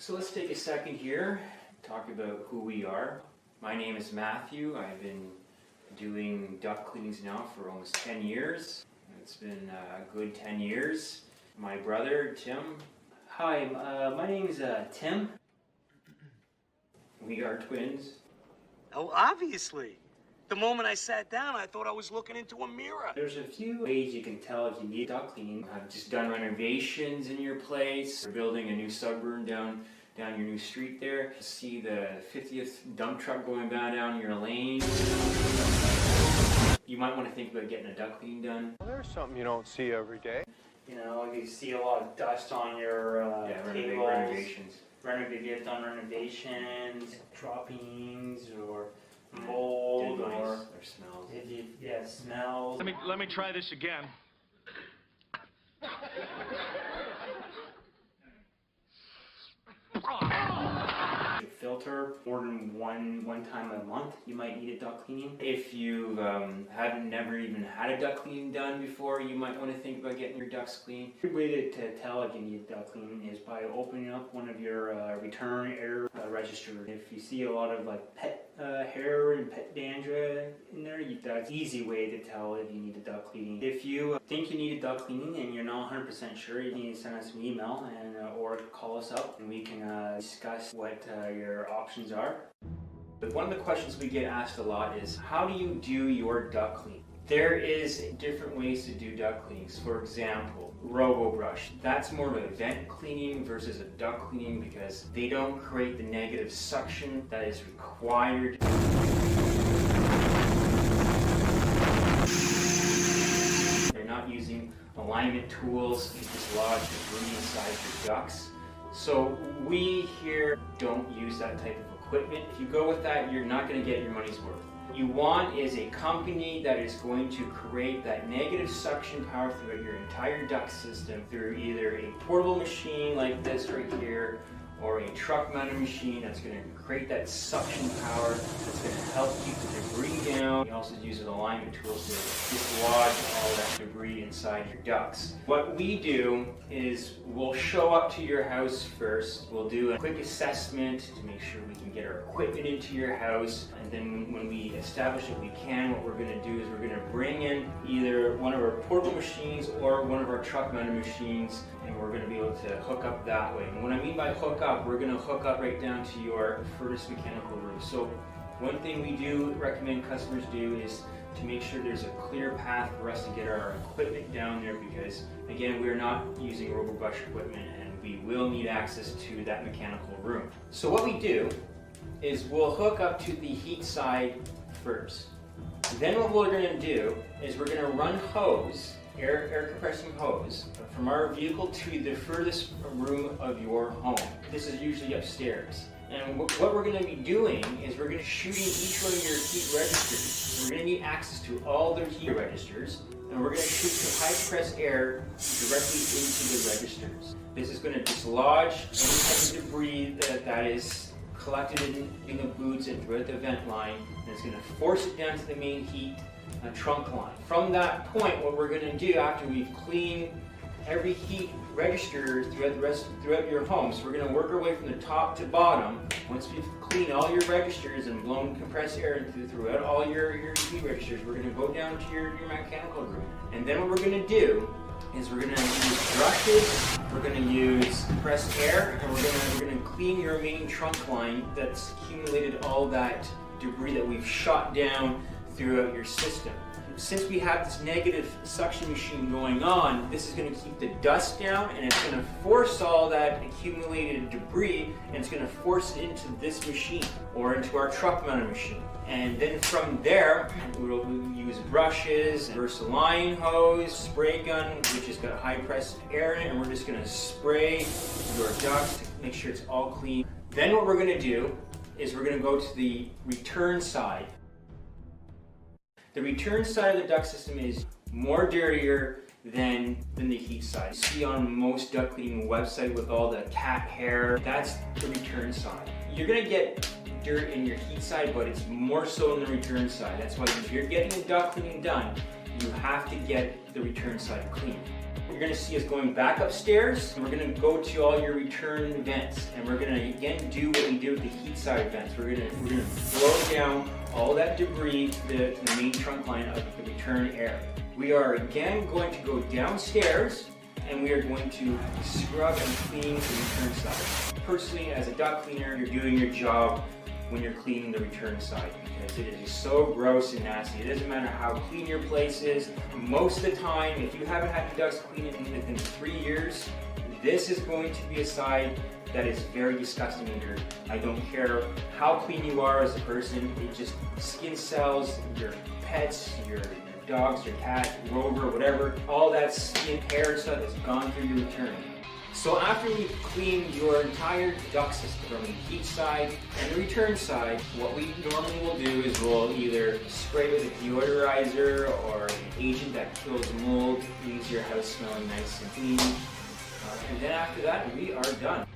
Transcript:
So let's take a second here, talk about who we are. My name is Matthew. I've been doing duct cleanings now for almost 10 years. It's been a good 10 years. My brother, Tim. Hi, my name is Tim. We are twins. Oh, obviously. The moment I sat down, I thought I was looking into a mirror. There's a few ways you can tell if you need duct cleaning. I've just done renovations in your place. We're building a new suburb down your new street there. See the 50th dump truck going down your lane. You might want to think about getting a duct cleaning done. Well, there's something you don't see every day. You know, you see a lot of dust on your tables. Renovations. You've done renovations, droppings, or mold, or smells. Smells. Let me try this again. Filter more than one time a month, you might need a duct cleaning. If you haven't never even had a duct cleaning done before, you might want to think about getting your ducts clean. A good way to tell if you need duct cleaning is by opening up one of your return air registers. If you see a lot of like pet hair and pet dandruff in there, that's an easy way to tell if you need a duct cleaning. If you think you need a duct cleaning and you're not 100% sure, you need to send us an email and or call us up and we can discuss what your options are. But one of the questions we get asked a lot is, how do you do your duct clean? There is different ways to do duct cleanings. For example, RoboBrush. That's more of a vent cleaning versus a duct cleaning because they don't create the negative suction that is required. They're not using alignment tools to dislodge debris inside your ducts. So we here don't use that type of equipment. If you go with that, you're not going to get your money's worth. What you want is a company that is going to create that negative suction power throughout your entire duct system through either a portable machine like this right here or a truck mounted machine that's going to create that suction power that's going to help keep the debris down. You also use an alignment tools to dislodge all that debris inside your ducts. What we do is we'll show up to your house first. We'll do a quick assessment to make sure we can get our equipment into your house, and then when we establish that we can, what we're going to do is we're going to bring in either one of our portable machines or one of our truck mounted machines, and we're going to be able to hook up that way. And what I mean by hook up, we're going to hook up right down to your furnace mechanical room. So one thing we do recommend customers do is to make sure there's a clear path for us to get our equipment down there, because again, we're not using RoboBrush equipment and we will need access to that mechanical room. So what we do is we'll hook up to the heat side first. Then what we're going to do is we're going to run hose, air compressing hose, from our vehicle to the furthest room of your home. This is usually upstairs. And what we're going to be doing is we're going to be shooting each one of your heat registers. We're going to need access to all their heat registers, and we're going to shoot some high press air directly into the registers. This is going to dislodge any type of debris that is collected in the boots and throughout the vent line, and it's going to force it down to the main heat trunk line. From that point, what we're going to do after we've cleaned every heat register throughout your home, so we're going to work our way from the top to bottom. Once we've cleaned all your registers and blown compressed air throughout all your heat registers, we're going to go down to your mechanical room. And then what we're going to do is we're going to use brushes, we're going to use compressed air, and we're going to clean your main trunk line that's accumulated all that debris that we've shot down throughout your system. Since we have this negative suction machine going on, this is going to keep the dust down, and it's going to force all that accumulated debris, and it's going to force it into this machine or into our truck mounted machine. And then from there, we'll use brushes, Versaline hose, spray gun, which has got high pressed air in it, and we're just going to spray your ducts to make sure it's all clean. Then what we're going to do is we're going to go to the return side. The return side of the duct system is more dirtier than the heat side. You see on most duct cleaning website with all the cat hair, that's the return side. You're gonna get dirt in your heat side, but it's more so in the return side. That's why if you're getting a duct cleaning done, you have to get the return side clean. You're going to see us going back upstairs. We're going to go to all your return vents, and we're going to again do what we did with the heat side vents. We're going to blow down all that debris to the main trunk line of the return air. We are again going to go downstairs, and we are going to scrub and clean the return side. Personally, as a duct cleaner, you're doing your job when you're cleaning the return side, because it is just so gross and nasty. It doesn't matter how clean your place is. Most of the time, if you haven't had your ducts cleaned within 3 years, this is going to be a side that is very disgusting and dirty. I don't care how clean you are as a person, it just skin cells, your pets, your dogs, your cat, rover, whatever, all that skin, hair and stuff has gone through your return. So after you've cleaned your entire duct system from the heat side and the return side, what we normally will do is we'll either spray with a deodorizer or an agent that kills mold, leaves your house smelling nice and clean. And then after that, we are done.